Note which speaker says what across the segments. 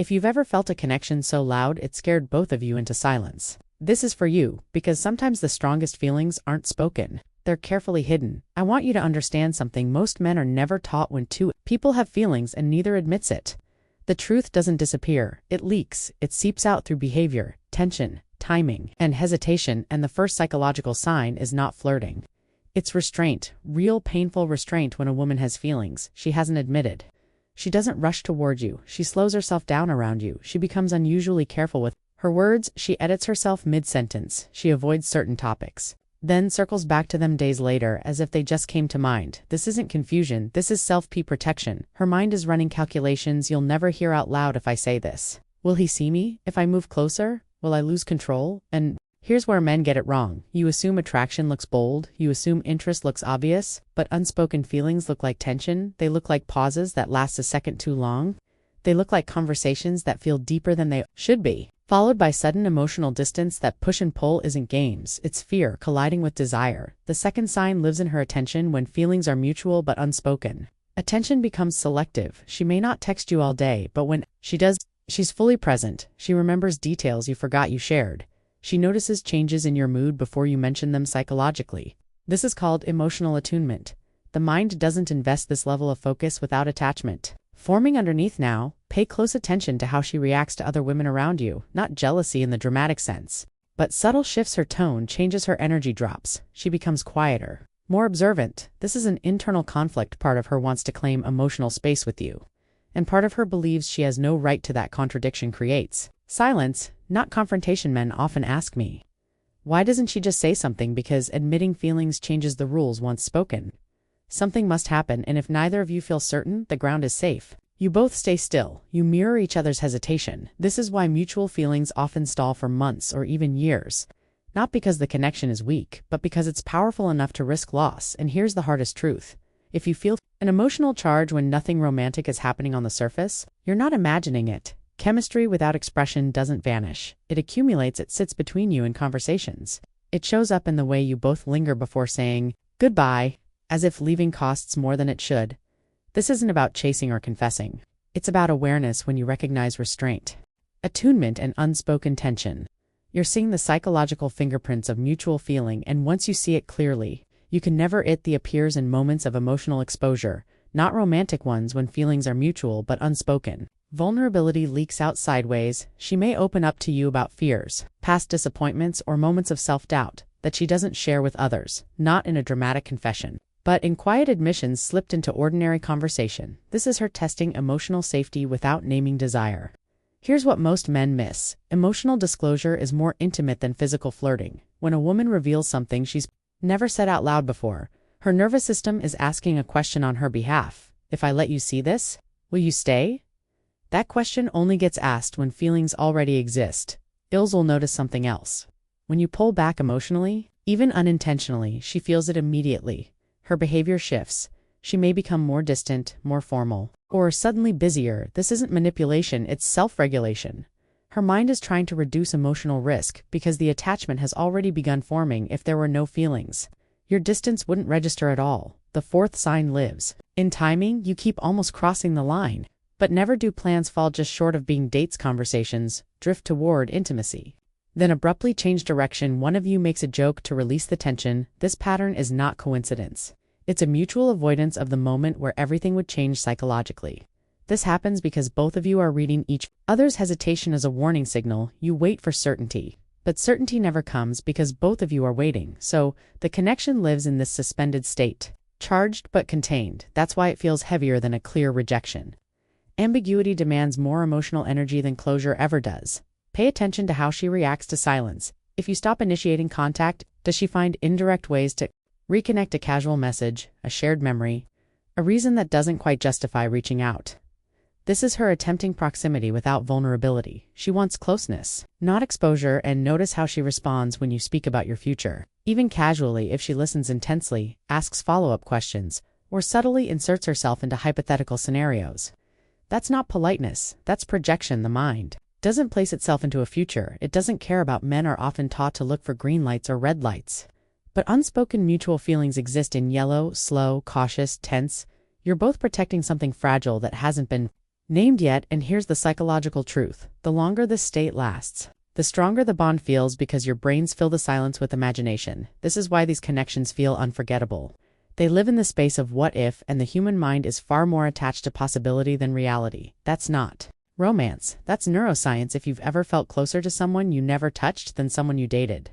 Speaker 1: If you've ever felt a connection so loud it scared both of you into silence, this is for you, because sometimes the strongest feelings aren't spoken. They're carefully hidden. I want you to understand something most men are never taught: when two people have feelings and neither admits it, the truth doesn't disappear, it leaks, it seeps out through behavior, tension, timing, and hesitation, and the first psychological sign is not flirting. It's restraint, real painful restraint. When a woman has feelings she hasn't admitted, she doesn't rush toward you, she slows herself down around you, she becomes unusually careful with her words, she edits herself mid-sentence, she avoids certain topics, then circles back to them days later as if they just came to mind. This isn't confusion, this is self-protection. Her mind is running calculations you'll never hear out loud. If I say this, will he see me? If I move closer, will I lose control? And here's where men get it wrong. You assume attraction looks bold, you assume interest looks obvious, but unspoken feelings look like tension. They look like pauses that last a second too long. They look like conversations that feel deeper than they should be, followed by sudden emotional distance. That push and pull isn't games, it's fear colliding with desire. The second sign lives in her attention. When feelings are mutual but unspoken, attention becomes selective. She may not text you all day, but when she does, she's fully present. She remembers details you forgot you shared. She notices changes in your mood before you mention them. Psychologically, this is called emotional attunement. The mind doesn't invest this level of focus without attachment forming underneath. Now, pay close attention to how she reacts to other women around you, not jealousy in the dramatic sense, but subtle shifts. Her tone changes, her energy drops, she becomes quieter, more observant. This is an internal conflict. Part of her wants to claim emotional space with you, and part of her believes she has no right to. That contradiction creates silence, not confrontation. Men often ask me, why doesn't she just say something? Because admitting feelings changes the rules once spoken. Something must happen, and if neither of you feel certain the ground is safe, you both stay still. You mirror each other's hesitation. This is why mutual feelings often stall for months or even years. Not because the connection is weak, but because it's powerful enough to risk loss. And here's the hardest truth. If you feel an emotional charge when nothing romantic is happening on the surface, you're not imagining it. Chemistry without expression doesn't vanish. It accumulates, it sits between you in conversations. It shows up in the way you both linger before saying goodbye, as if leaving costs more than it should. This isn't about chasing or confessing. It's about awareness. When you recognize restraint, attunement, and unspoken tension, you're seeing the psychological fingerprints of mutual feeling, and once you see it clearly, you can never it. The appears in moments of emotional exposure, not romantic ones. When feelings are mutual but unspoken, vulnerability leaks out sideways. She may open up to you about fears, past disappointments, or moments of self-doubt that she doesn't share with others, not in a dramatic confession, but in quiet admissions slipped into ordinary conversation. This is her testing emotional safety without naming desire. Here's what most men miss. Emotional disclosure is more intimate than physical flirting. When a woman reveals something she's never said out loud before, her nervous system is asking a question on her behalf. If I let you see this, will you stay? That question only gets asked when feelings already exist. Ills will notice something else. When you pull back emotionally, even unintentionally, she feels it immediately. Her behavior shifts. She may become more distant, more formal, or suddenly busier. This isn't manipulation, it's self-regulation. Her mind is trying to reduce emotional risk because the attachment has already begun forming. If there were no feelings, your distance wouldn't register at all. The fourth sign lives in timing. You keep almost crossing the line, but never do. Plans fall just short of being dates. Conversations drift toward intimacy, then abruptly change direction. One of you makes a joke to release the tension. This pattern is not coincidence. It's a mutual avoidance of the moment where everything would change psychologically. This happens because both of you are reading each other's hesitation as a warning signal. You wait for certainty, but certainty never comes because both of you are waiting. So the connection lives in this suspended state, charged but contained. That's why it feels heavier than a clear rejection. Ambiguity demands more emotional energy than closure ever does. Pay attention to how she reacts to silence. If you stop initiating contact, does she find indirect ways to reconnect? A casual message, a shared memory, a reason that doesn't quite justify reaching out. This is her attempting proximity without vulnerability. She wants closeness, not exposure. And notice how she responds when you speak about your future. Even casually, if she listens intensely, asks follow-up questions, or subtly inserts herself into hypothetical scenarios. That's not politeness, that's projection. The mind doesn't place itself into a future it doesn't care about. Men are often taught to look for green lights or red lights. But unspoken mutual feelings exist in yellow, slow, cautious, tense. You're both protecting something fragile that hasn't been named yet, and here's the psychological truth. The longer this state lasts, the stronger the bond feels because your brains fill the silence with imagination. This is why these connections feel unforgettable. They live in the space of what if, and the human mind is far more attached to possibility than reality. That's not romance. That's neuroscience. If you've ever felt closer to someone you never touched than someone you dated.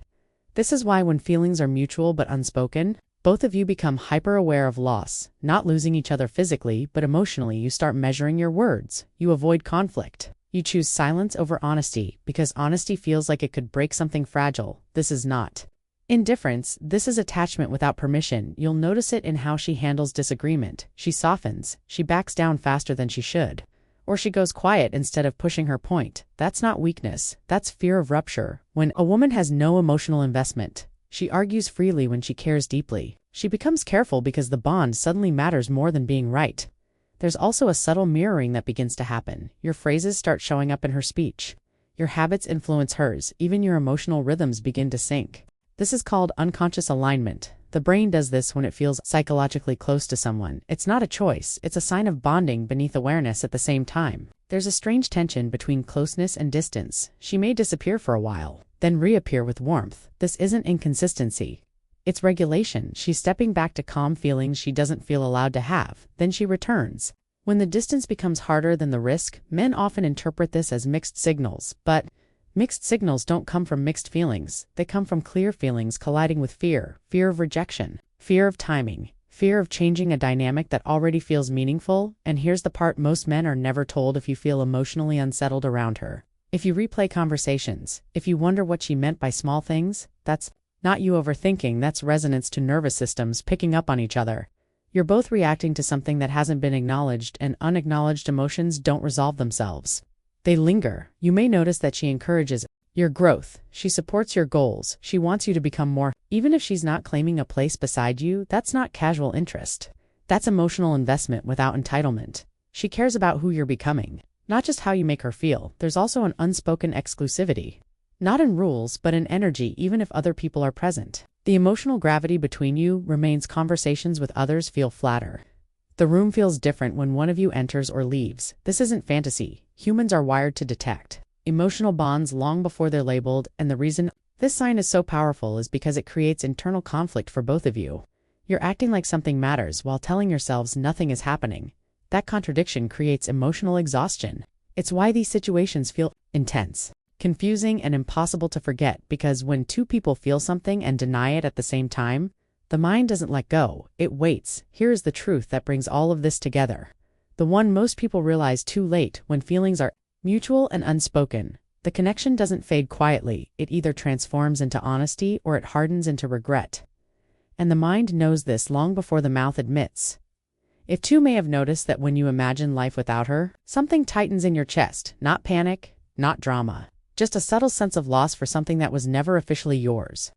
Speaker 1: This is why when feelings are mutual but unspoken, both of you become hyper-aware of loss, not losing each other physically, but emotionally. You start measuring your words. You avoid conflict. You choose silence over honesty, because honesty feels like it could break something fragile. This is not indifference. This is attachment without permission. You'll notice it in how she handles disagreement. She softens. She backs down faster than she should. Or she goes quiet instead of pushing her point. That's not weakness. That's fear of rupture. When a woman has no emotional investment, she argues freely. When she cares deeply, she becomes careful because the bond suddenly matters more than being right. There's also a subtle mirroring that begins to happen. Your phrases start showing up in her speech. Your habits influence hers. Even your emotional rhythms begin to sync. This is called unconscious alignment. The brain does this when it feels psychologically close to someone. It's not a choice. It's a sign of bonding beneath awareness at the same time. There's a strange tension between closeness and distance. She may disappear for a while, then reappear with warmth. This isn't inconsistency. It's regulation. She's stepping back to calm feelings she doesn't feel allowed to have. Then she returns. When the distance becomes harder than the risk, men often interpret this as mixed signals. But mixed signals don't come from mixed feelings. They come from clear feelings colliding with fear. Fear of rejection. Fear of timing. Fear of changing a dynamic that already feels meaningful. And here's the part most men are never told. If you feel emotionally unsettled around her, if you replay conversations, if you wonder what she meant by small things, that's not you overthinking. That's resonance to nervous systems picking up on each other. You're both reacting to something that hasn't been acknowledged, and unacknowledged emotions don't resolve themselves. They linger. You may notice that she encourages your growth. She supports your goals. She wants you to become more. Even if she's not claiming a place beside you, that's not casual interest. That's emotional investment without entitlement. She cares about who you're becoming, not just how you make her feel. There's also an unspoken exclusivity. Not in rules, but in energy. Even if other people are present, the emotional gravity between you remains. Conversations with others feel flatter. The room feels different when one of you enters or leaves. This isn't fantasy. Humans are wired to detect emotional bonds long before they're labeled, and the reason this sign is so powerful is because it creates internal conflict for both of you. You're acting like something matters while telling yourselves nothing is happening. That contradiction creates emotional exhaustion. It's why these situations feel intense, confusing, and impossible to forget, because when two people feel something and deny it at the same time, the mind doesn't let go, it waits. Here is the truth that brings all of this together. The one most people realize too late: when feelings are mutual and unspoken, the connection doesn't fade quietly. It either transforms into honesty or it hardens into regret. And the mind knows this long before the mouth admits. If two may have noticed that when you imagine life without her, something tightens in your chest. Not panic, not drama, just a subtle sense of loss for something that was never officially yours.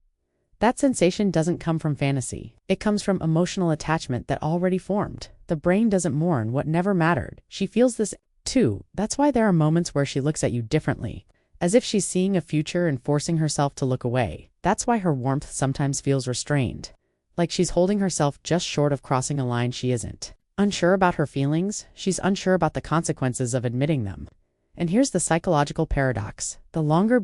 Speaker 1: That sensation doesn't come from fantasy. It comes from emotional attachment that already formed. The brain doesn't mourn what never mattered. She feels this too. That's why there are moments where she looks at you differently, as if she's seeing a future and forcing herself to look away. That's why her warmth sometimes feels restrained, like she's holding herself just short of crossing a line she isn't. Unsure about her feelings, she's unsure about the consequences of admitting them. And here's the psychological paradox. The longer